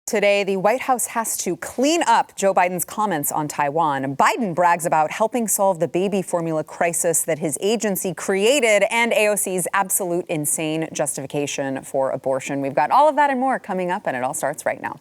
Today, the White House has to clean up Joe Biden's comments on Taiwan. Biden brags about helping solve the baby formula crisis that his agency created and AOC's absolute insane justification for abortion. We've got all of that and more coming up, and it all starts right now.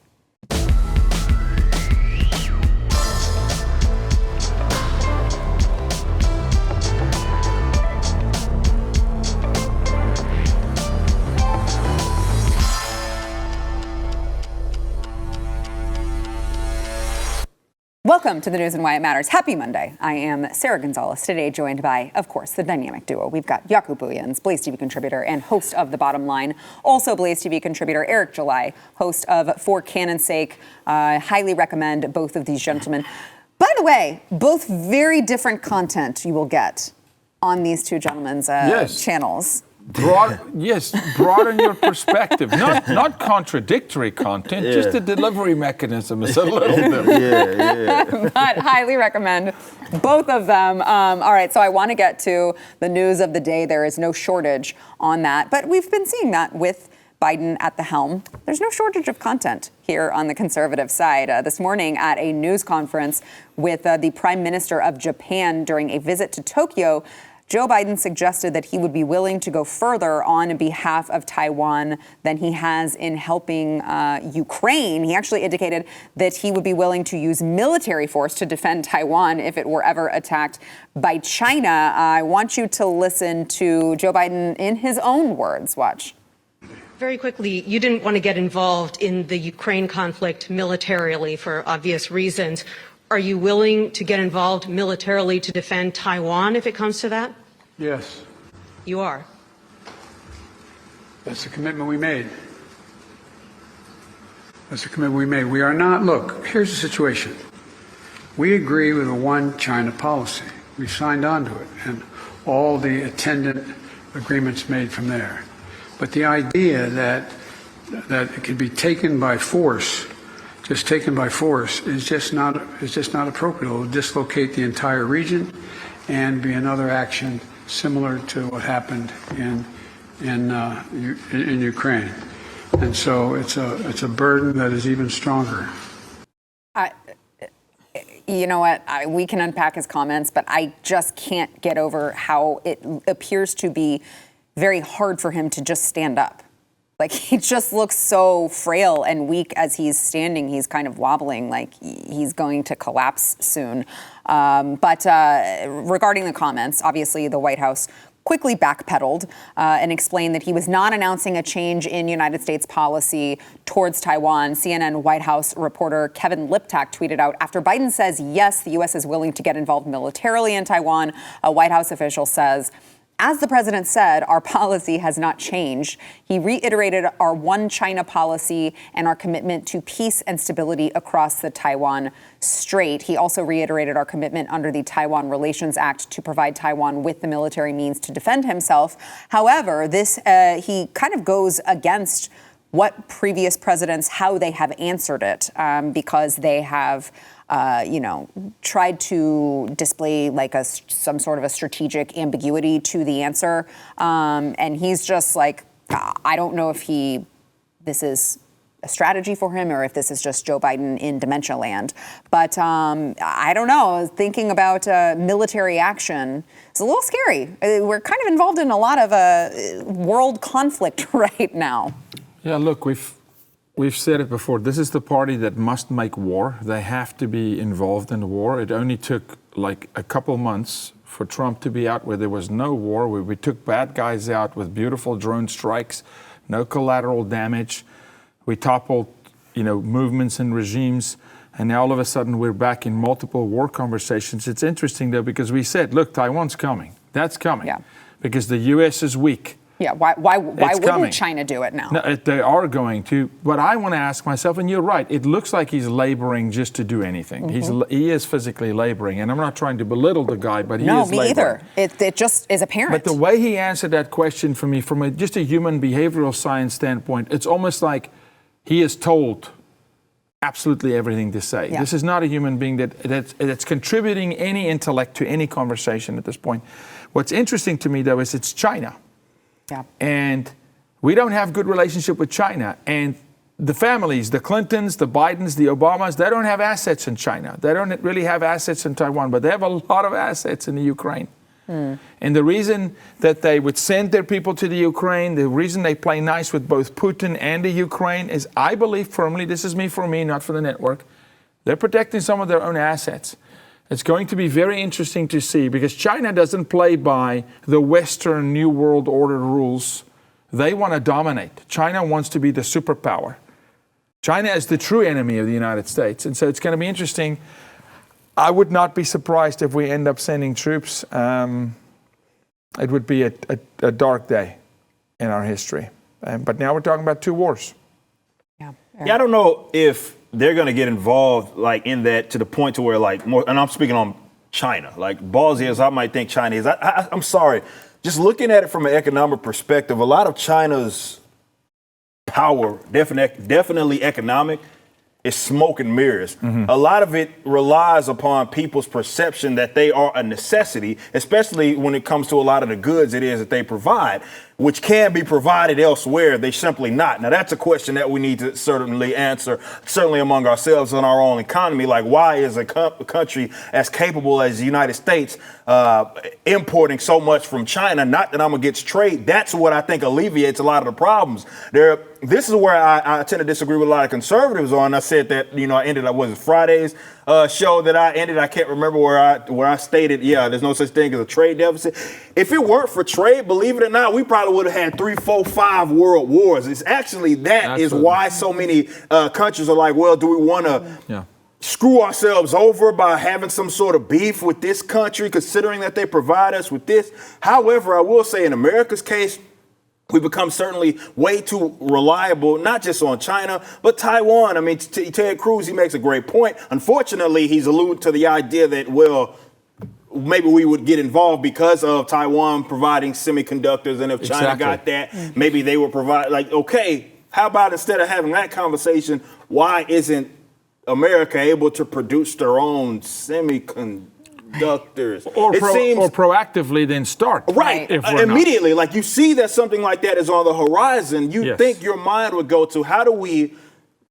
Welcome to the news and why it matters. Happy Monday. I am Sarah Gonzalez, today joined by, of course, the dynamic duo. We've got Jaco Booyens, BlazeTV contributor and host of The Bottom Line. Also BlazeTV contributor Eric July, host of For Canon's Sake. Highly recommend both of these gentlemen. By the way, both very different content you will get on these two gentlemen's channels. Broaden your perspective. Not contradictory content, just the delivery mechanism is a little different. But highly recommend both of them. All right, so I want to get to the news of the day. There is no shortage on that, but we've been seeing that with Biden at the helm. There's no shortage of content here on the conservative side. This morning at a news conference with the Prime Minister of Japan during a visit to Tokyo, Joe Biden suggested that he would be willing to go further on behalf of Taiwan than he has in helping Ukraine. He actually indicated that he would be willing to use military force to defend Taiwan if it were ever attacked by China. I want you to listen to Joe Biden in his own words. Watch. Very quickly, you didn't want to get involved in the Ukraine conflict militarily for obvious reasons. Are you willing to get involved militarily to defend Taiwan if it comes to that? Yes. You are? That's the commitment we made. That's the commitment we made. We are not, look, here's the situation. We agree with a one China policy. We signed on to it and all the attendant agreements made from there. But the idea that it could be taken by force, just taken by force, is just not appropriate. It will dislocate the entire region and be another action similar to what happened in Ukraine. And so it's a burden that is even stronger. You know what? We can unpack his comments, but I just can't get over how it appears to be very hard for him to just stand up. Like, he just looks so frail and weak as he's standing. He's kind of wobbling like he's going to collapse soon. But regarding the comments, obviously the White House quickly backpedaled and explained that he was not announcing a change in United States policy towards Taiwan. CNN White House reporter Kevin Liptak tweeted out, after Biden says, yes, the U.S. is willing to get involved militarily in Taiwan, a White House official says, as the president said, our policy has not changed. He reiterated our one China policy and our commitment to peace and stability across the Taiwan Strait. He also reiterated our commitment under the Taiwan Relations Act to provide Taiwan with the military means to defend himself. However, this he kind of goes against what previous presidents, how they have answered it, because they have tried to display like some sort of a strategic ambiguity to the answer. And he's just like, I don't know if this is a strategy for him or if this is just Joe Biden in dementia land. But I don't know, thinking about military action, it's a little scary. We're kind of involved in a lot of world conflict right now. Yeah, look, we've said it before. This is the party that must make war. They have to be involved in the war. It only took like a couple months for Trump to be out where there was no war, where we took bad guys out with beautiful drone strikes, no collateral damage. We toppled, movements and regimes. And now all of a sudden we're back in multiple war conversations. It's interesting though, because we said, look, Taiwan's coming. That's coming. Yeah. Because the U.S. is weak. Yeah, why wouldn't China do it now? No, they are going to. But I want to ask myself, and you're right, it looks like he's laboring just to do anything. Mm-hmm. He is physically laboring, and I'm not trying to belittle the guy, but he is laboring. No, me either. It just is apparent. But the way he answered that question for me, from just a human behavioral science standpoint, it's almost like he is told absolutely everything to say. Yeah. This is not a human being that's contributing any intellect to any conversation at this point. What's interesting to me, though, is it's China. Yeah. And we don't have good relationship with China. And the families, the Clintons, the Bidens, the Obamas, they don't have assets in China. They don't really have assets in Taiwan, but they have a lot of assets in the Ukraine. And the reason that they would send their people to the Ukraine, the reason they play nice with both Putin and the Ukraine is, I believe firmly, this is me for me, not for the network, they're protecting some of their own assets. It's going to be very interesting to see, because China doesn't play by the Western New World Order rules. They want to dominate. China wants to be the superpower. China is the true enemy of the United States. And so it's going to be interesting. I would not be surprised if we end up sending troops. It would be a dark day in our history. But now we're talking about two wars. Yeah, I don't know if they're going to get involved like in that to the point to where like more, and I'm speaking on China, like ballsy as I might think China is. I'm sorry, just looking at it from an economic perspective, a lot of China's power, definitely economic, is smoke and mirrors. A lot of it relies upon people's perception that they are a necessity, especially when it comes to a lot of the goods it is that they provide, which can be provided elsewhere. They simply not. Now, that's a question that we need to certainly answer, certainly among ourselves in our own economy. Like, why is a country as capable as the United States importing so much from China? Not that I'm against trade. That's what I think alleviates a lot of the problems. This is where I tend to disagree with a lot of conservatives on. I said that, I ended up, was it Friday's show that I ended? I can't remember where I stated, there's no such thing as a trade deficit. If it weren't for trade, believe it or not, we probably would have had 3, 4, 5 world wars. It's actually that is why so many countries are like, well, do we want to screw ourselves over by having some sort of beef with this country, considering that they provide us with this? However, I will say in America's case, we become certainly way too reliable, not just on China, but Taiwan. I mean, Ted Cruz, he makes a great point. Unfortunately, he's alluded to the idea that, well, maybe we would get involved because of Taiwan providing semiconductors. And if China got that, maybe they would provide, like, okay, how about instead of having that conversation, why isn't America able to produce their own semiconductors? Or proactively then start. Right. Immediately. Like, you see that something like that is on the horizon. You think your mind would go to, how do we,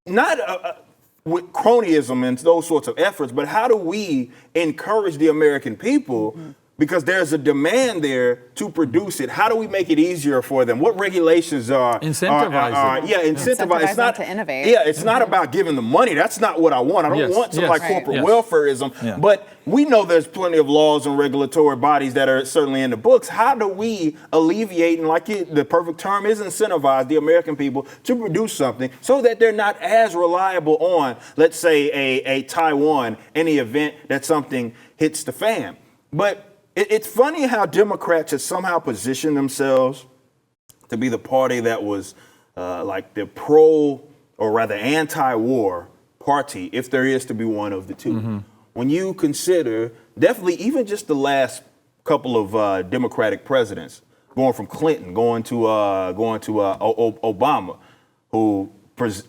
not with cronyism and those sorts of efforts, but how do we encourage the American people? Because there's a demand there to produce it. How do we make it easier for them? What regulations are incentivize? Incentivize. It's not to innovate. Yeah, it's not about giving them money. That's not what I want. I don't want some corporate welfareism. But we know there's plenty of laws and regulatory bodies that are certainly in the books. How do we alleviate, and the perfect term is incentivize the American people to produce something so that they're not as reliable on, let's say, a Taiwan in the event that something hits the fan? But it's funny how Democrats have somehow positioned themselves to be the party that was like the pro, or rather anti-war party, if there is to be one of the two. When you consider definitely even just the last couple of Democratic presidents, going from Clinton, going to Obama, who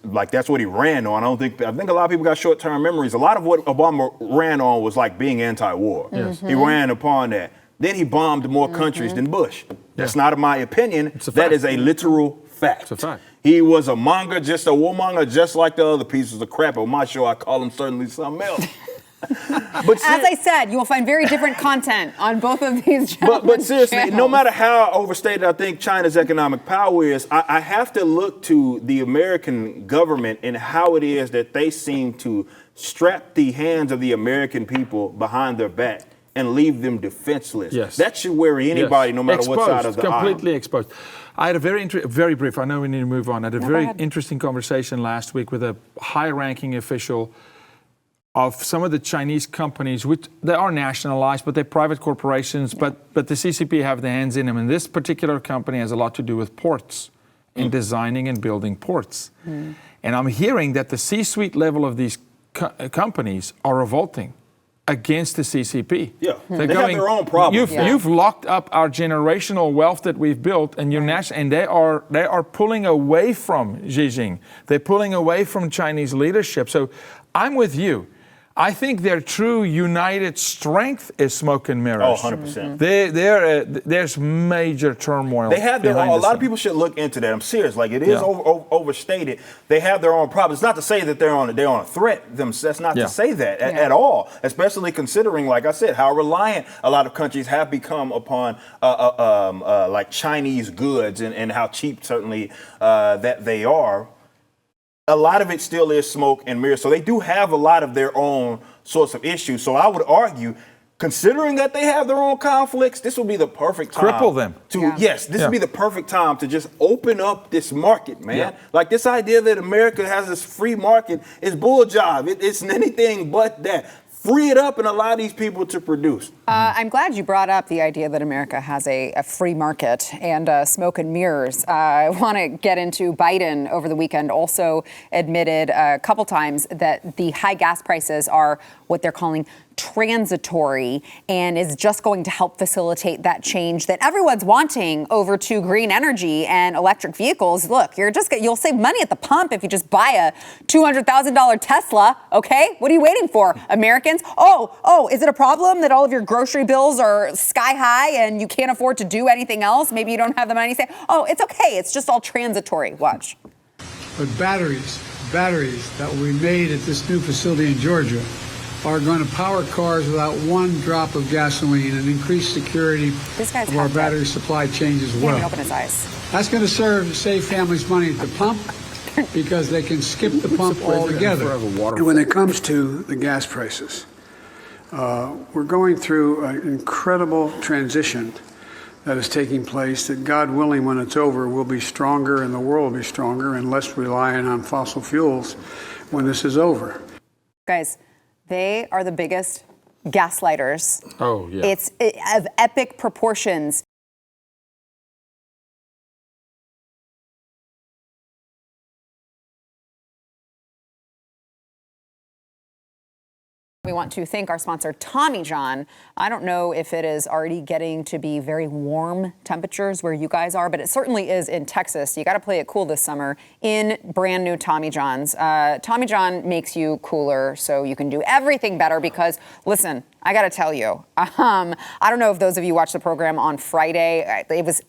like that's what he ran on. I think a lot of people got short-term memories. A lot of what Obama ran on was like being anti-war. He ran upon that. Then he bombed more countries than Bush. That's not my opinion. That is a literal fact. It's a fact. He was a monger, just a warmonger, just like the other pieces of crap. On my show, I call him certainly something else. But as I said, you will find very different content on both of these channels. But seriously, no matter how overstated I think China's economic power is, I have to look to the American government and how it is that they seem to strap the hands of the American people behind their back and leave them defenseless. That should worry anybody, no matter what side of the aisle. Completely exposed. I had a very brief, I know we need to move on. I had a very interesting conversation last week with a high-ranking official of some of the Chinese companies, which they are nationalized, but they're private corporations, but the CCP have their hands in them. And this particular company has a lot to do with ports and designing and building ports. And I'm hearing that the C-suite level of these companies are revolting against the CCP. They have their own problems. You've locked up our generational wealth that we've built, and and they are pulling away from Xi Jinping. They're pulling away from Chinese leadership. So I'm with you. I think their true united strength is smoke and mirrors. Oh, 100%. There's major turmoil. They have their own. A lot of people should look into that. I'm serious. Like, it is overstated. They have their own problems. It's not to say that they're on a threat. That's not to say that at all. Especially considering, like I said, how reliant a lot of countries have become upon like Chinese goods and how cheap certainly that they are. A lot of it still is smoke and mirrors. So they do have a lot of their own sorts of issues. So I would argue, considering that they have their own conflicts, this will be the perfect time. Cripple them. This would be the perfect time to just open up this market, man. Yeah. Like, this idea that America has this free market is bull job. It's anything but that. Free it up and allow these people to produce. I'm glad you brought up the idea that America has a free market and smoke and mirrors. I want to get into Biden over the weekend also admitted a couple times that the high gas prices are what they're calling transitory and is just going to help facilitate that change that everyone's wanting over to green energy and electric vehicles. Look, you'll save money at the pump if you just buy a $200,000 Tesla. Okay, what are you waiting for, Americans? Oh, is it a problem that all of your grocery bills are sky high and you can't afford to do anything else? Maybe you don't have the money to say, oh, it's okay, it's just all transitory. Watch. But batteries that will be made at this new facility in Georgia are going to power cars without one drop of gasoline and increase security of our battery supply chains as well. He can't even open his eyes. That's going to serve to save families money at the pump because they can skip the pump altogether. And when it comes to the gas prices, we're going through an incredible transition that is taking place that, God willing, when it's over, we'll be stronger and the world will be stronger and less reliant on fossil fuels when this is over. Guys, they are the biggest gaslighters. Oh, yeah. It's of epic proportions. We want to thank our sponsor, Tommy John. I don't know if it is already getting to be very warm temperatures where you guys are, but it certainly is in Texas. You got to play it cool this summer in brand new Tommy Johns. Tommy John makes you cooler so you can do everything better because, listen, I got to tell you, I don't know if those of you watched the program on Friday. It was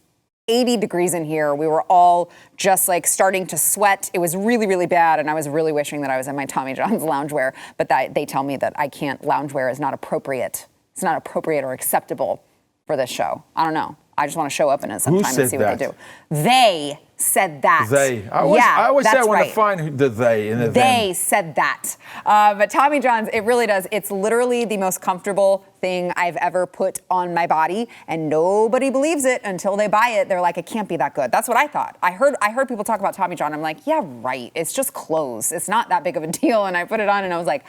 80 degrees in here. We were all just like starting to sweat. It was really, really bad. And I was really wishing that I was in my Tommy John's loungewear. But they tell me that I can't, loungewear is not appropriate. It's not appropriate or acceptable for this show. I don't know. I just want to show up in it sometime and see what they do. They said that. They. I always say I want to find the they in the They said that. But Tommy John's, it really does. It's literally the most comfortable thing I've ever put on my body, and nobody believes it until they buy it. They're like, it can't be that good. That's what I thought. I heard people talk about Tommy John. I'm like, yeah, right. It's just clothes. It's not that big of a deal. And I put it on, and I was like,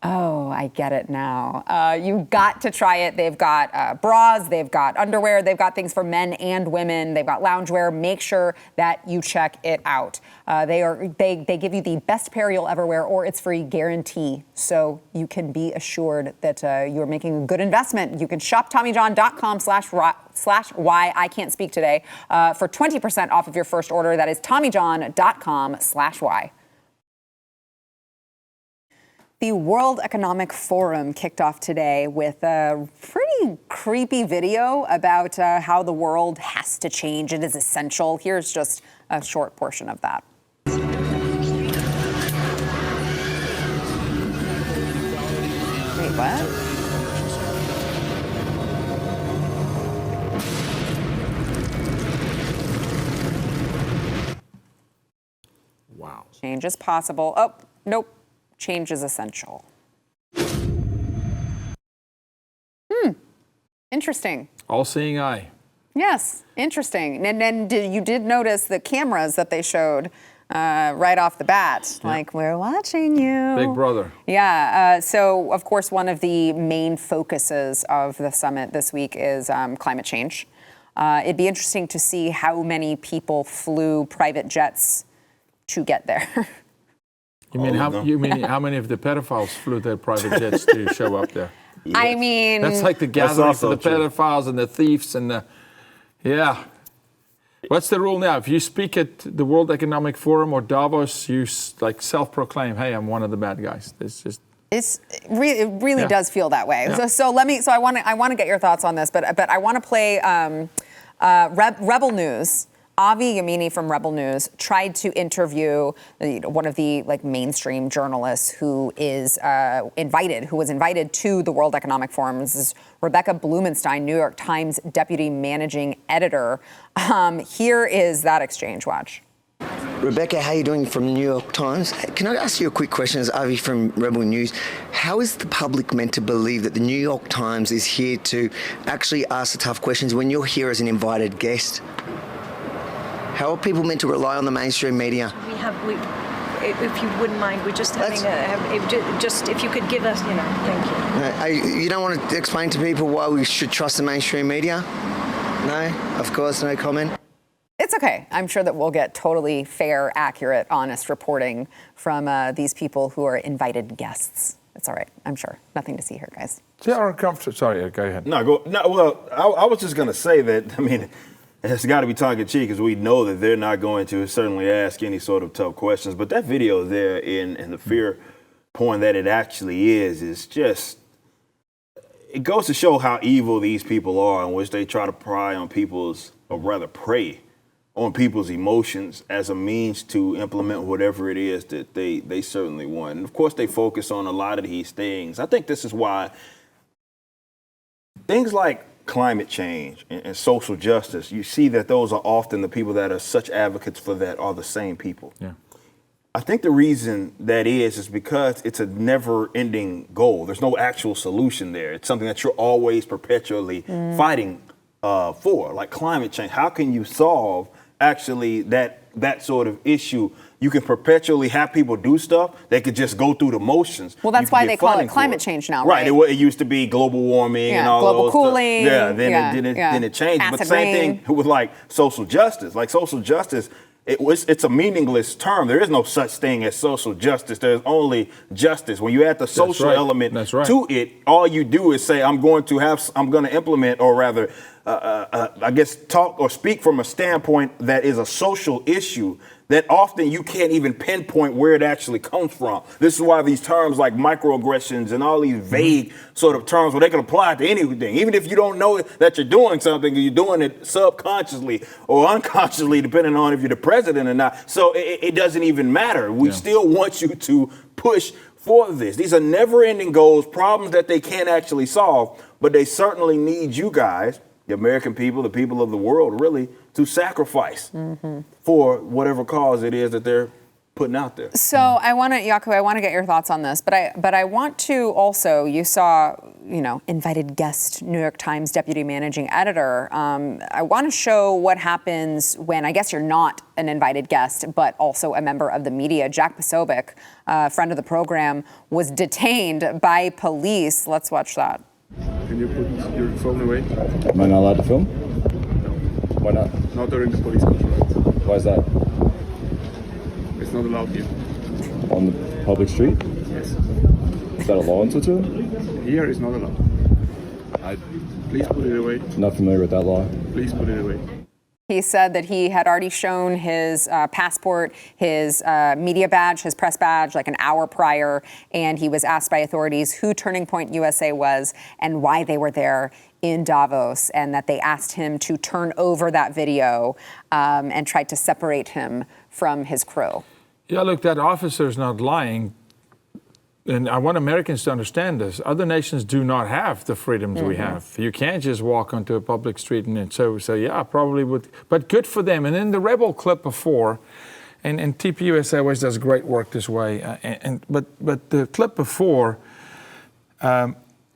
oh, I get it now. You got to try it. They've got bras, they've got underwear, they've got things for men and women, they've got loungewear. Make sure that you check it out. They give you the best pair you'll ever wear, or it's free guarantee, so you can be assured that you're making a good investment. You can shop TommyJohn.com/why I can't speak today for 20% off of your first order. That is TommyJohn.com/why. The World Economic Forum kicked off today with a pretty creepy video about how the world has to change. It is essential. Here's just a short portion of that. Wait, what? Wow. Change is possible. Oh, nope. Change is essential. Interesting. All-seeing eye. Yes, interesting. And then you did notice the cameras that they showed right off the bat. Yeah. Like, we're watching you. Big brother. Yeah. So, of course, one of the main focuses of the summit this week is climate change. It'd be interesting to see how many people flew private jets to get there. You mean how many of the pedophiles flew their private jets to show up there? Yes. I mean, that's like the gathering for the pedophiles and the thieves and the, yeah. What's the rule now? If you speak at the World Economic Forum or Davos, you like self-proclaim, hey, I'm one of the bad guys. It's just It really does feel that way. Yeah. So I want to get your thoughts on this, but I want to play Rebel News. Avi Yamini from Rebel News tried to interview one of the mainstream journalists who was invited to the World Economic Forum. This is Rebecca Blumenstein, New York Times deputy managing editor. Here is that exchange. Watch. Rebecca, how are you doing from the New York Times? Can I ask you a quick question as Avi from Rebel News? How is the public meant to believe that the New York Times is here to actually ask the tough questions when you're here as an invited guest? How are people meant to rely on the mainstream media? If you wouldn't mind, we're just having if you could give us, thank you. You don't want to explain to people why we should trust the mainstream media? No? Of course, no comment? It's okay. I'm sure that we'll get totally fair, accurate, honest reporting from these people who are invited guests. It's all right. I'm sure. Nothing to see here, guys. Sorry, go ahead. Well, I was just going to say that, it's got to be tongue-in-cheek because we know that they're not going to certainly ask any sort of tough questions. But that video there and the fear porn that it actually is just, it goes to show how evil these people are, in which they try to prey on people's emotions as a means to implement whatever it is that they certainly want. And of course, they focus on a lot of these things. I think this is why things like climate change and social justice, you see that those are often the people that are such advocates for that are the same people. Yeah. I think the reason that is because it's a never-ending goal. There's no actual solution there. It's something that you're always perpetually fighting for, like climate change. How can you solve actually that sort of issue? You can perpetually have people do stuff. They could just go through the motions. Well, that's why they call it climate change now, right? Right. It used to be global warming and all global those cooling. Stuff. Then it changed. Acid but same rain. thing with social justice. Like social justice, it's a meaningless term. There is no such thing as social justice. There's only justice. When you add the social element to it, all you do is say, I'm going to implement, or rather, I guess, talk or speak from a standpoint that is a social issue that often you can't even pinpoint where it actually comes from. This is why these terms like microaggressions and all these vague sort of terms where they can apply to anything. Even if you don't know that you're doing something, you're doing it subconsciously or unconsciously, depending on if you're the president or not. So it doesn't even matter. We still want you to push for this. These are never-ending goals, problems that they can't actually solve, but they certainly need you guys, the American people, the people of the world, really, to sacrifice for whatever cause it is that they're putting out there. So I want to get your thoughts on this, but I want to also, you saw, invited guest, New York Times deputy managing editor. I want to show what happens when, I guess you're not an invited guest, but also a member of the media. Jack Posobiec, a friend of the program, was detained by police. Let's watch that. Can you put your phone away? Am I not allowed to film? No. Why not? Not during the police control. Why is that? It's not allowed here. On the public street? Yes. Is that a law in Switzerland? Here is not allowed. Please put it away. Not familiar with that law. Please put it away. He said that he had already shown his passport, his media badge, his press badge, like an hour prior, and he was asked by authorities who Turning Point USA was and why they were there in Davos, and that they asked him to turn over that video and tried to separate him from his crew. Yeah, look, that officer's not lying. And I want Americans to understand this. Other nations do not have the freedoms we have. You can't just walk onto a public street and so yeah, probably would. But good for them. And in the Rebel clip before, and TPUSA always does great work this way. But the clip before,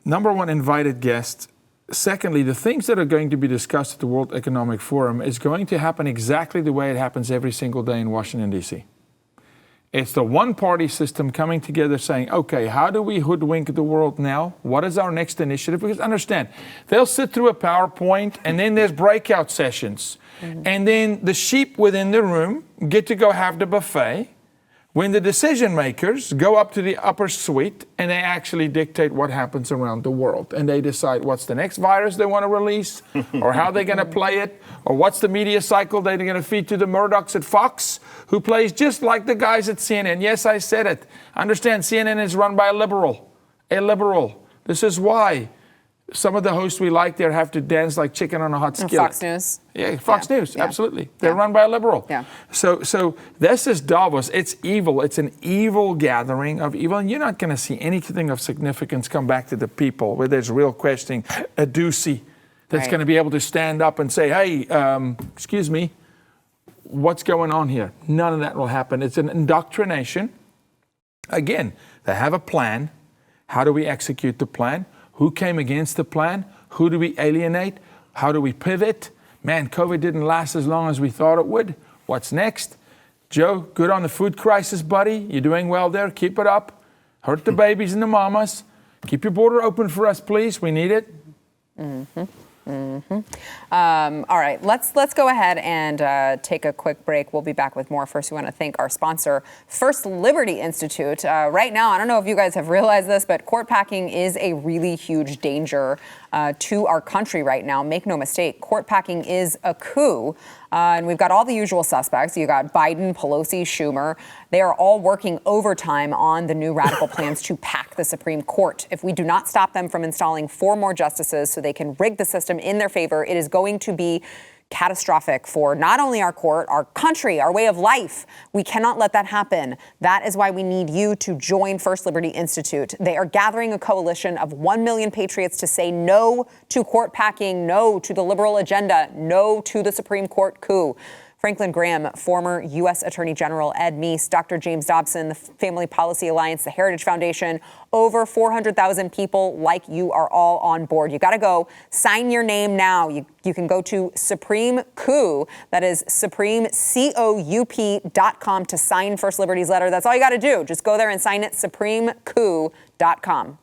number one, invited guest. Secondly, the things that are going to be discussed at the World Economic Forum is going to happen exactly the way it happens every single day in Washington, D.C. It's the one-party system coming together saying, okay, how do we hoodwink the world now? What is our next initiative? Because understand, they'll sit through a PowerPoint and then there's breakout sessions. And then the sheep within the room get to go have the buffet when the decision makers go up to the upper suite and they actually dictate what happens around the world, and they decide what's the next virus they want to release, or how they're going to play it, or what's the media cycle they're going to feed to the Murdochs at Fox, who plays just like the guys at CNN. Yes, I said it. Understand, CNN is run by a liberal. A liberal. This is why some of the hosts we like there have to dance like chicken on a hot skillet. Fox News. Yeah, Fox News, absolutely. They're run by a liberal. Yeah. So this is Davos. It's evil. It's an evil gathering of evil. And you're not going to see anything of significance come back to the people where there's real questioning. A Ducey that's going to be able to stand up and say, hey, excuse me, what's going on here? None of that will happen. It's an indoctrination. Again, they have a plan. How do we execute the plan? Who came against the plan? Who do we alienate? How do we pivot? Man, COVID didn't last as long as we thought it would. What's next? Joe, good on the food crisis, buddy. You're doing well there. Keep it up. Hurt the babies and the mamas. Keep your border open for us, please. We need it. Mm-hmm. Mm-hmm. All right, let's go ahead and take a quick break. We'll be back with more. First, we want to thank our sponsor, First Liberty Institute. Right now, I don't know if you guys have realized this, but court packing is a really huge danger to our country right now. Make no mistake, court packing is a coup. And we've got all the usual suspects. You got Biden, Pelosi, Schumer. They are all working overtime on the new radical plans to pack the Supreme Court. If we do not stop them from installing 4 more justices so they can rig the system in their favor, it is going to be catastrophic for not only our court, our country, our way of life. We cannot let that happen. That is why we need you to join First Liberty Institute. They are gathering a coalition of 1 million patriots to say no to court packing, no to the liberal agenda, no to the Supreme Court coup. Franklin Graham, former U.S. Attorney General ADMITS, Dr. James Dobson, the Family Policy Alliance, the Heritage Foundation, over 400,000 people like you are all on board. You got to go sign your name now. You can go to Supreme Coup. That is supremecoup.com to sign First Liberty's letter. That's all you got to do. Just go there and sign it, supremecoup.com.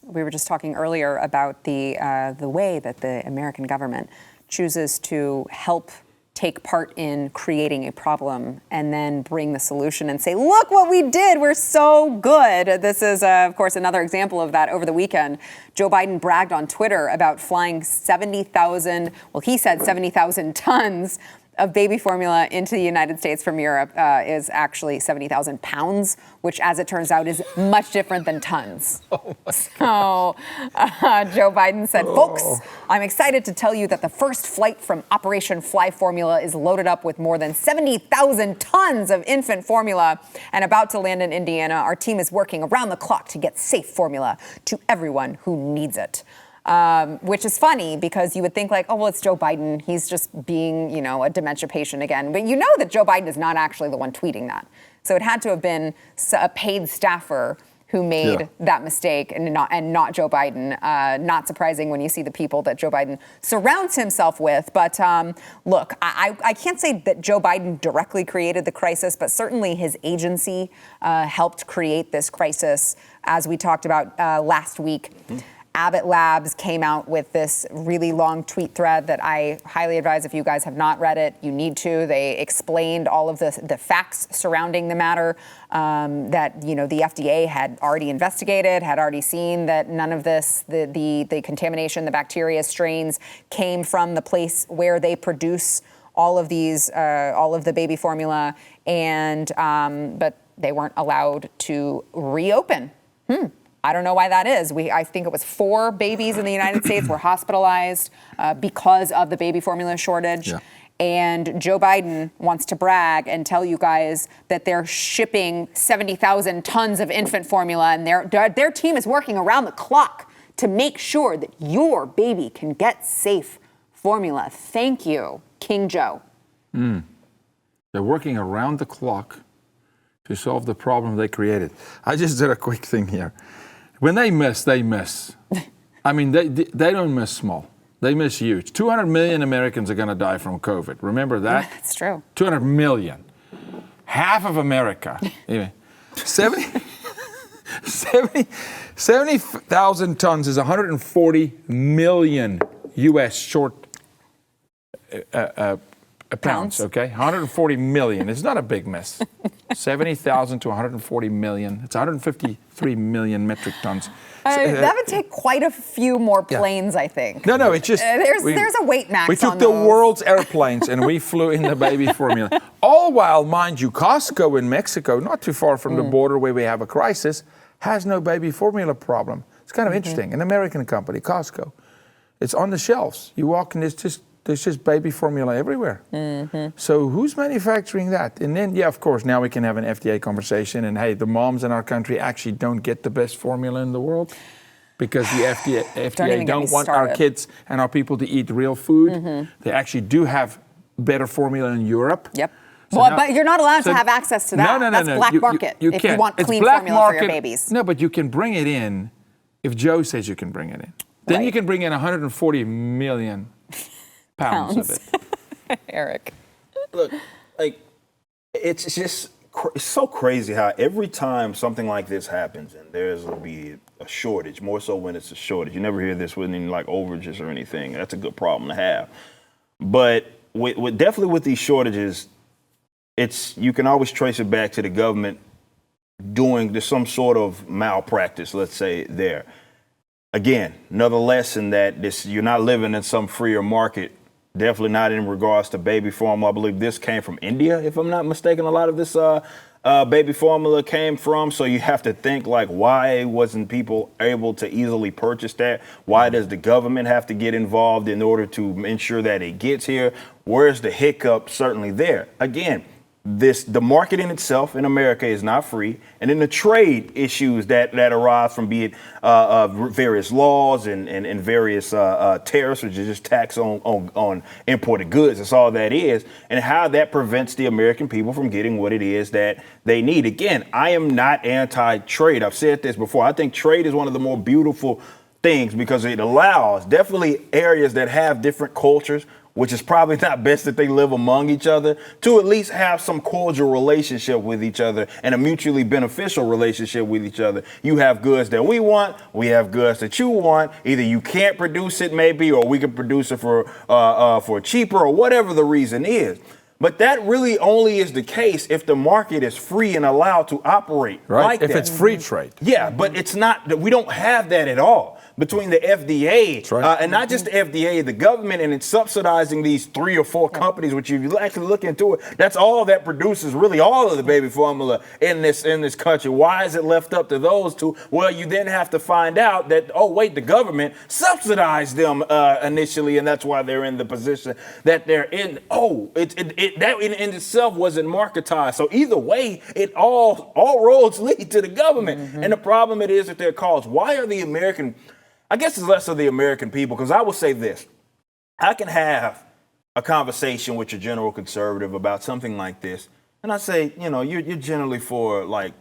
We were just talking earlier about the way that the American government chooses to help take part in creating a problem and then bring the solution and say, look what we did. We're so good. This is, of course, another example of that over the weekend. Joe Biden bragged on Twitter about flying 70,000, well, he said 70,000 tons of baby formula into the United States from Europe is actually 70,000 pounds, which, as it turns out, is much different than tons. So Joe Biden said, folks, I'm excited to tell you that the first flight from Operation Fly Formula is loaded up with more than 70,000 tons of infant formula and about to land in Indiana. Our team is working around the clock to get safe formula to everyone who needs it. Which is funny because you would think like, oh, well, it's Joe Biden. He's just being, a dementia patient again. But you know that Joe Biden is not actually the one tweeting that. So it had to have been a paid staffer who made that mistake and not Joe Biden. Not surprising when you see the people that Joe Biden surrounds himself with. But look, I can't say that Joe Biden directly created the crisis, but certainly his agency helped create this crisis, as we talked about last week. Mm-hmm. Abbott Labs came out with this really long tweet thread that I highly advise, if you guys have not read it, you need to. They explained all of the facts surrounding the matter, that, the FDA had already investigated, had already seen that none of this, the contamination, the bacteria strains came from the place where they produce all of the baby formula, and but they weren't allowed to reopen. I don't know why that is. I think it was 4 babies in the United States were hospitalized because of the baby formula shortage. Yeah. And Joe Biden wants to brag and tell you guys that they're shipping 70,000 tons of infant formula, and their team is working around the clock to make sure that your baby can get safe formula. Thank you, King Joe. They're working around the clock to solve the problem they created. I just did a quick thing here. When they miss, they miss. I mean, they don't miss small. They miss huge. 200 million Americans are going to die from COVID. Remember that? That's true. 200 million. Half of America. 70,000 tons is 140 million U.S. short Pounds, okay? 140 million. It's not a big mess. 70,000 to 140 million. It's 153 million metric tons. That would take quite a few more planes, I think. No, it's just... There's a weight max We took on the those. world's airplanes and we flew in the baby formula. All while, mind you, Costco in Mexico, not too far from the border where we have a crisis, has no baby formula problem. It's kind of interesting. An American company, Costco. It's on the shelves. You walk in, there's just baby formula everywhere. So who's manufacturing that? And then, of course, now we can have an FDA conversation. And hey, the moms in our country actually don't get the best formula in the world because the FDA don't want our kids and our people to eat real food. They actually do have better formula in Europe. Yep. So well, but you're not allowed to have access to that. No. That's black market if you want clean formula for your babies. No, but you can bring it in if Joe says you can bring it in. Then you can bring in 140 million pounds of it. Eric. Look, like, it's just it's so crazy how every time something like this happens and there'll be a shortage, more so when it's a shortage. You never hear this with any like overages or anything. That's a good problem to have. But with definitely with these shortages, you can always trace it back to the government doing some sort of malpractice, let's say, there. Again, another lesson that you're not living in some freer market, definitely not in regards to baby formula. I believe this came from India, if I'm not mistaken. A lot of this baby formula came from. So you have to think, like, why wasn't people able to easily purchase that? Why does the government have to get involved in order to ensure that it gets here? Where's the hiccup? Certainly there. Again, the market in itself in America is not free, and then the trade issues that arise from be it various laws and various tariffs, which is just tax on imported goods. That's all that is, and how that prevents the American people from getting what it is that they need. Again, I am not anti-trade. I've said this before. I think trade is one of the more beautiful things because it allows definitely areas that have different cultures, which is probably not best that they live among each other, to at least have some cordial relationship with each other and a mutually beneficial relationship with each other. You have goods that we want, we have goods that you want. Either you can't produce it maybe, or we can produce it for cheaper, or whatever the reason is. But that really only is the case if the market is free and allowed to operate like that. If it's free trade. Yeah, but it's not. We don't have that at all. Between the FDA and not just the FDA, the government, and it's subsidizing these 3 or 4 companies, which if you actually look into it, that's all that produces really all of the baby formula in this country. Why is it left up to those two? Well, you then have to find out that, oh, wait, the government subsidized them initially, and that's why they're in the position that they're in. Oh, that in itself wasn't marketized. So either way, it all roads lead to the government. And the problem it is that they're caused. Why are the American... I guess it's less of the American people, because I will say this. I can have a conversation with your general conservative about something like this, and I say, you're generally for, like,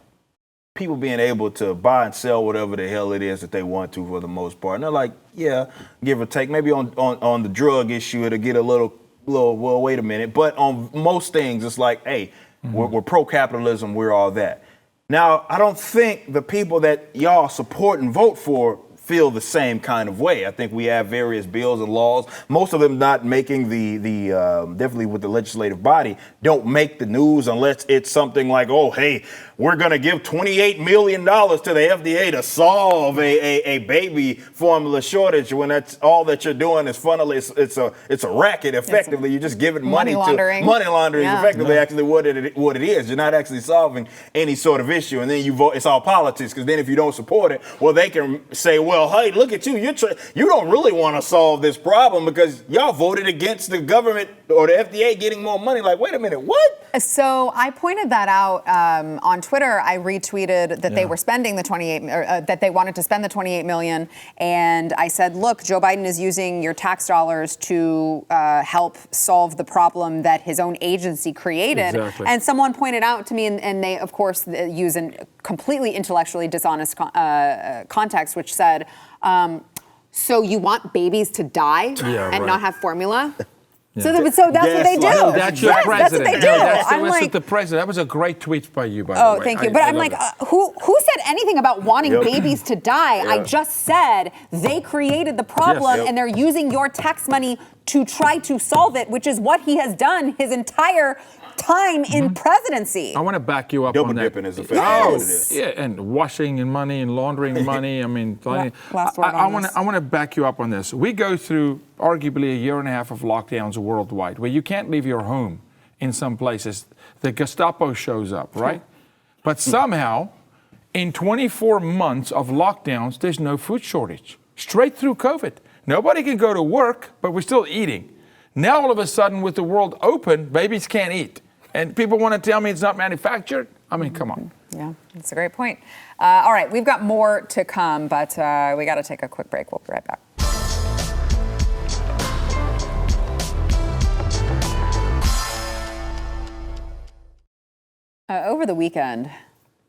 people being able to buy and sell whatever the hell it is that they want to for the most part. And they're like, yeah, give or take. Maybe on the drug issue, it'll get a little, well, wait a minute. But on most things, it's like, hey, we're pro-capitalism, we're all that. Now, I don't think the people that y'all support and vote for feel the same kind of way. I think we have various bills and laws, most of them not making the definitely with the legislative body, don't make the news unless it's something like, oh, hey, we're going to give $28 million to the FDA to solve a baby formula shortage, when that's all that you're doing is funnily, it's a racket effectively. You're just giving money laundering. to money laundering is effectively actually what it is. You're not actually solving any sort of issue. And then you vote, it's all politics, because then if you don't support it, well, they can say, well, hey, look at you. You don't really want to solve this problem because y'all voted against the government or the FDA getting more money. Like, wait a minute, what? So I pointed that out on Twitter. I retweeted that they were spending the that they wanted to spend the $28 million, and I said, look, Joe Biden is using your tax dollars to help solve the problem that his own agency created. Exactly. And someone pointed out to me, and they, of course, use a completely intellectually dishonest context, which said, so you want babies to die and not have formula? So that's what they do. That's your president. That's what they do. That's what the president. That was a great tweet by you, by the way. Oh, thank you. But I'm like, who said anything about wanting babies to die? I just said they created the problem, and they're using your tax money to try to solve it, which is what he has done his entire time in presidency. I want to back you up Double on that. dipping is effectively what it is. Yeah, and washing and money and laundering money. I mean, last word on this. I want to back you up on this. We go through arguably a year and a half of lockdowns worldwide, where you can't leave your home in some places. The Gestapo shows up, right? But somehow, in 24 months of lockdowns, there's no food shortage. Straight through COVID. Nobody can go to work, but we're still eating. Now, all of a sudden, with the world open, babies can't eat. And people want to tell me it's not manufactured? I mean, come on. Yeah, that's a great point. All right, we've got more to come, but we got to take a quick break. We'll be right back. Over the weekend,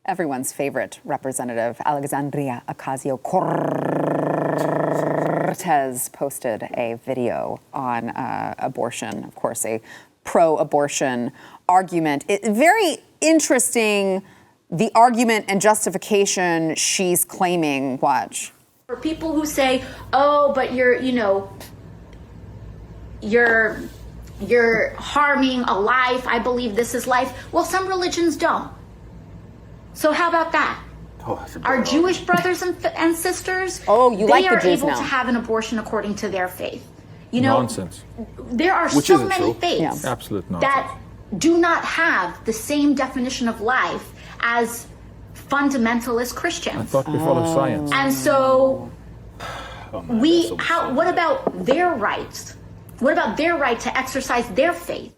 everyone's favorite representative, Alexandria Ocasio-Cortez, posted a video on abortion, of course, a pro-abortion argument. Very interesting, the argument and justification she's claiming. Watch. For people who say, oh, but you're harming a life. I believe this is life. Well, some religions don't. So how about that? Our Jewish brothers and sisters, you like the Jews they are able now. to have an abortion according to their faith. You know, Nonsense. there are Which so isn't many true. faiths Absolute nonsense. that do not have the same definition of life as fundamentalist Christians. I thought we follow science. And so what about their rights? What about their right to exercise their faith?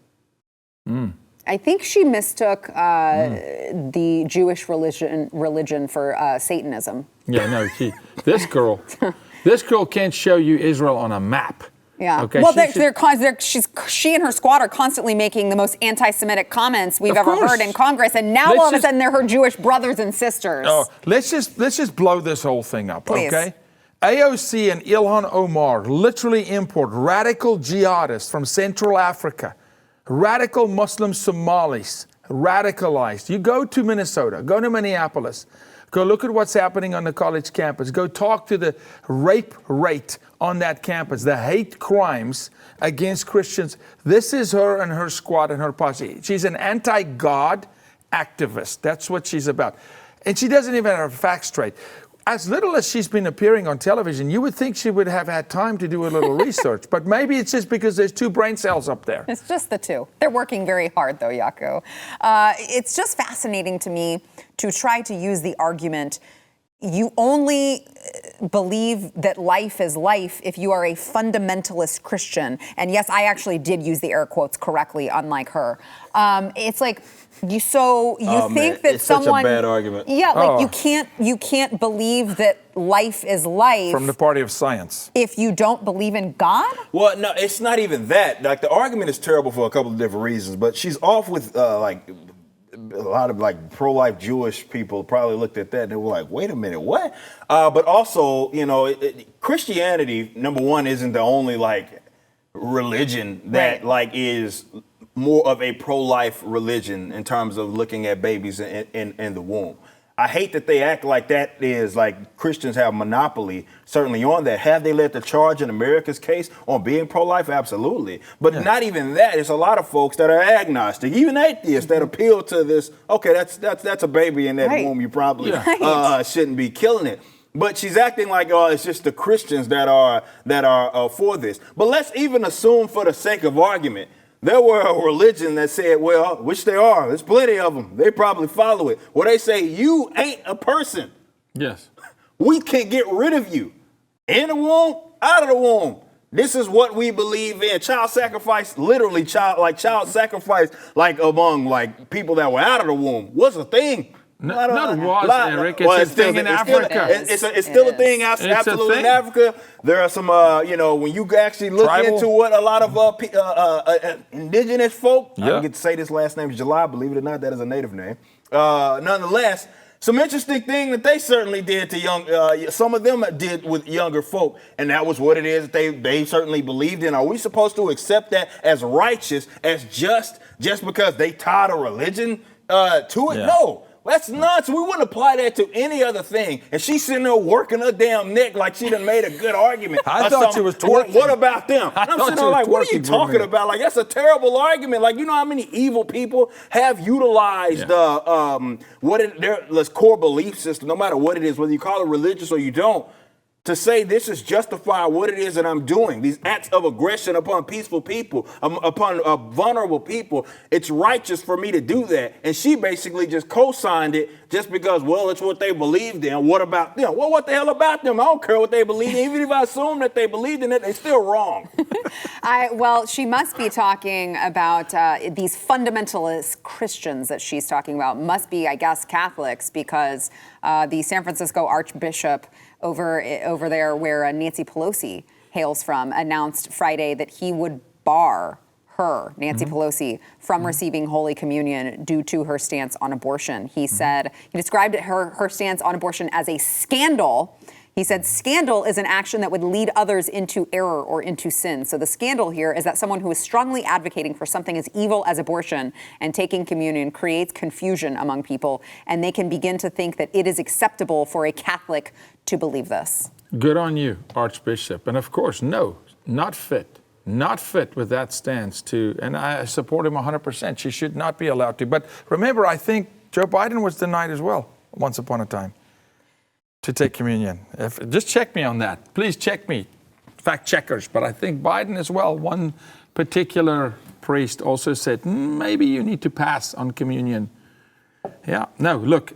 I think she mistook the Jewish religion for Satanism. Yeah, no, this girl can't show you Israel on a map. Yeah. Okay, Well, she and her squad are constantly making the most anti-Semitic comments we've ever heard in Congress, and now all of a sudden they're her Jewish brothers and sisters. Oh, let's just blow this whole thing up, Please. okay? AOC and Ilhan Omar literally import radical jihadists from Central Africa, radical Muslim Somalis, radicalized. You go to Minnesota, go to Minneapolis, go look at what's happening on the college campus, go talk to the rape rate on that campus, the hate crimes against Christians. This is her and her squad and her posse. She's an anti-God activist. That's what she's about. And she doesn't even have her facts straight. As little as she's been appearing on television, you would think she would have had time to do a little research. But maybe it's just because there's 2 brain cells up there. It's just the 2. They're working very hard, though, Jaco. It's just fascinating to me to try to use the argument, you only believe that life is life if you are a fundamentalist Christian. And yes, I actually did use the air quotes correctly, unlike her. It's like, you think that it's someone, such a bad argument. Yeah, like you can't believe that life is life From the party of science. if you don't believe in God. Well, no, it's not even that. Like, the argument is terrible for a couple of different reasons, but she's off with like a lot of like pro-life Jewish people probably looked at that and they were like, wait a minute, what? But also, Christianity, number one, isn't the only like religion that like is more of a pro-life religion in terms of looking at babies in the womb. I hate that they act like that is like Christians have monopoly certainly on that. Have they led the charge in America's case on being pro-life? Absolutely. But not even that. There's a lot of folks that are agnostic, even atheists, that appeal to this. Okay, that's a baby in that womb. You probably shouldn't be killing it. But she's acting like, it's just the Christians that are for this. But let's even assume, for the sake of argument, there were a religion that said, well, which they are, there's plenty of them, they probably follow it, where they say, you ain't a person. Yes. We can get rid of you. In the womb, out of the womb. This is what we believe in. Child sacrifice, literally child sacrifice, like among like people that were out of the womb was a thing. Not was, Eric. It's a thing in Africa. It's still a thing, absolutely, in Africa. There are some, when you actually look into what a lot of indigenous folk, I don't get to say this last name is July, believe it or not, that is a native name. Nonetheless, some interesting thing that they certainly did to some of them did with younger folk, and that was what it is that they certainly believed in. Are we supposed to accept that as righteous, as just because they tied a religion to it? Yeah. No. That's nuts. We wouldn't apply that to any other thing. And she's sitting there working her damn neck like she done made a good argument. I thought she was twerking. What about them? I'm sitting there like, what are you talking about? Like, that's a terrible argument. Like, you know how many evil people have utilized their core belief system, no matter what it is, whether you call it religious or you don't, to say this is justify what it is that I'm doing, these acts of aggression upon peaceful people, upon vulnerable people. It's righteous for me to do that. And she basically just co-signed it just because, well, it's what they believed in. What about them? Well, what the hell about them? I don't care what they believe in. Even if I assume that they believed in it, they're still wrong. Well, she must be talking about these fundamentalist Christians that she's talking about must be, I guess, Catholics, because the San Francisco Archbishop over there where Nancy Pelosi hails from announced Friday that he would bar her, Nancy Pelosi, from receiving Holy Communion due to her stance on abortion. He said, he described her stance on abortion as a scandal. He said, scandal is an action that would lead others into error or into sin. So the scandal here is that someone who is strongly advocating for something as evil as abortion and taking communion creates confusion among people, and they can begin to think that it is acceptable for a Catholic to believe this. Good on you, Archbishop. And of course, no, not fit with that stance to, and I support him 100%. She should not be allowed to. But remember, I think Joe Biden was denied as well, once upon a time, to take communion. Just check me on that. Please check me, fact checkers. But I think Biden as well, one particular priest also said, maybe you need to pass on communion. Yeah, no, look,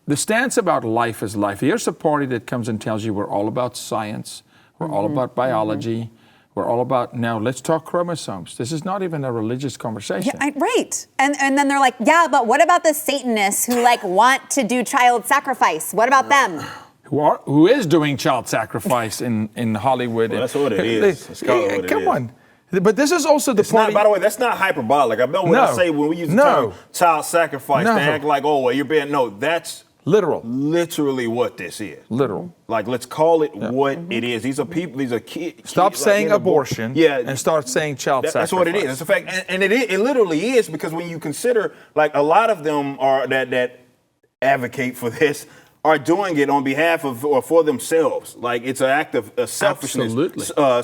the stance about life is life. Here's a party that comes and tells you we're all about science, we're all about biology, we're all about, now let's talk chromosomes. This is not even a religious conversation. Yeah, right. And then they're like, yeah, but what about the Satanists who want to do child sacrifice? What about them? Who is doing child sacrifice in Hollywood? Well, that's what it is. Come on. But this is also the party. By the way, that's not hyperbolic. I know when I say when we use the term child sacrifice, they act like, oh, well, you're being, no, that's literally what this is. Literal. Like, let's call it what it is. These are people, these are kids. Stop saying abortion and start saying child sacrifice. That's what it is. It's a fact. And it literally is, because when you consider, like, a lot of them are that advocate for this are doing it on behalf of or for themselves. Like, it's an act of selfishness,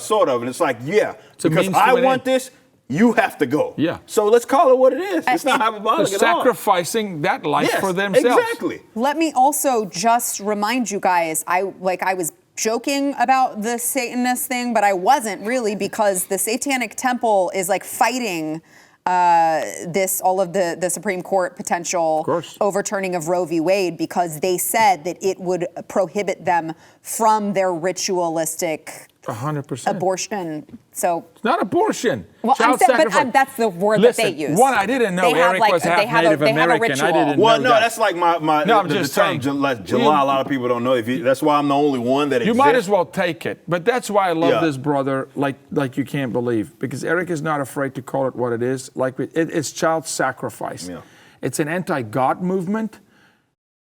sort of. And it's like, because I want this, you have to go. Yeah. So let's call it what it is. It's not hyperbolic at all. Sacrificing that life for themselves. Exactly. Let me also just remind you guys, I was joking about the Satanist thing, but I wasn't really, because the Satanic Temple is fighting all of the Supreme Court potential overturning of Roe v. Wade, because they said that it would prohibit them from their ritualistic 100% abortion. So it's not abortion. Well, child sacrifice. But that's the word that they use. One, I didn't know Eric was half Native American. I didn't know Well, no, that. that's like my No, I'm just saying. July. A lot of people don't know. That's why I'm the only one that exists. You might as well take it. But that's why I love this brother like you can't believe. Because Eric is not afraid to call it what it is. It's child sacrifice. Yeah. It's an anti-God movement.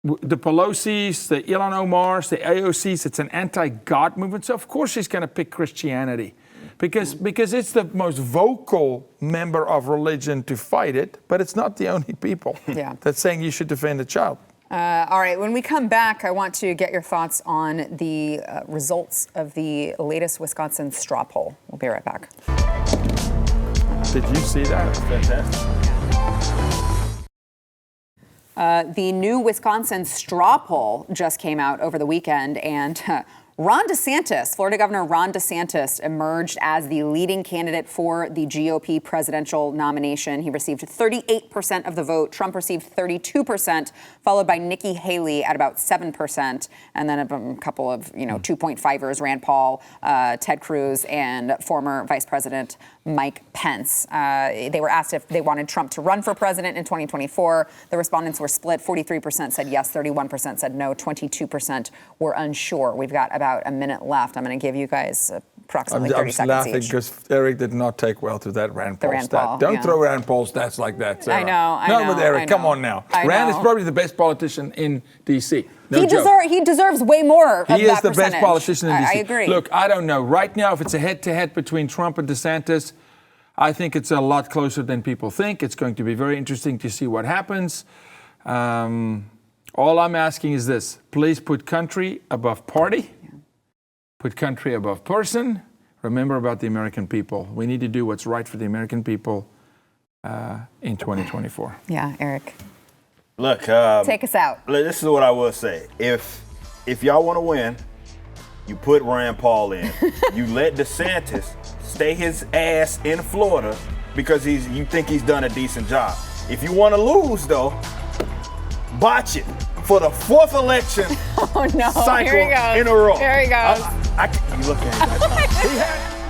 The Pelosi's, the Ilhan Omar's, the AOC's, it's an anti-God movement. So of course she's going to pick Christianity because it's the most vocal member of religion to fight it, but it's not the only people that's saying you should defend a child. All right, when we come back, I want to get your thoughts on the results of the latest Wisconsin straw poll. We'll be right back. Did you see that? That's fantastic. The new Wisconsin straw poll just came out over the weekend, and Ron DeSantis, Florida Governor Ron DeSantis, emerged as the leading candidate for the GOP presidential nomination. He received 38% of the vote. Trump received 32%, followed by Nikki Haley at about 7%, and then a couple of 2.5ers, Rand Paul, Ted Cruz, and former Vice President Mike Pence. They were asked if they wanted Trump to run for president in 2024. The respondents were split. 43% said yes, 31% said no, 22% were unsure. We've got about a minute left. I'm going to give you guys approximately 30 seconds I'm laughing each. because Eric did not take well to that Rand Paul stat. Paul, Don't throw Rand Paul stats like that, Sarah. I know. Not with Eric. Come on now. Rand is probably the best politician in D.C. He deserves way more of that percentage. He is the best politician in D.C. I agree. Look, I don't know. Right now, if it's a head-to-head between Trump and DeSantis, I think it's a lot closer than people think. It's going to be very interesting to see what happens. All I'm asking is this: please put country above party, put country above person. Remember about the American people. We need to do what's right for the American people in 2024. Yeah, Eric. Look, Take us out. This is what I will say. If y'all want to win, you put Rand Paul in. You let DeSantis stay his ass in Florida because you think he's done a decent job. If you want to lose, though, botch it for the 4th election cycle Here he goes. in a row. Here he goes. You look at him. He had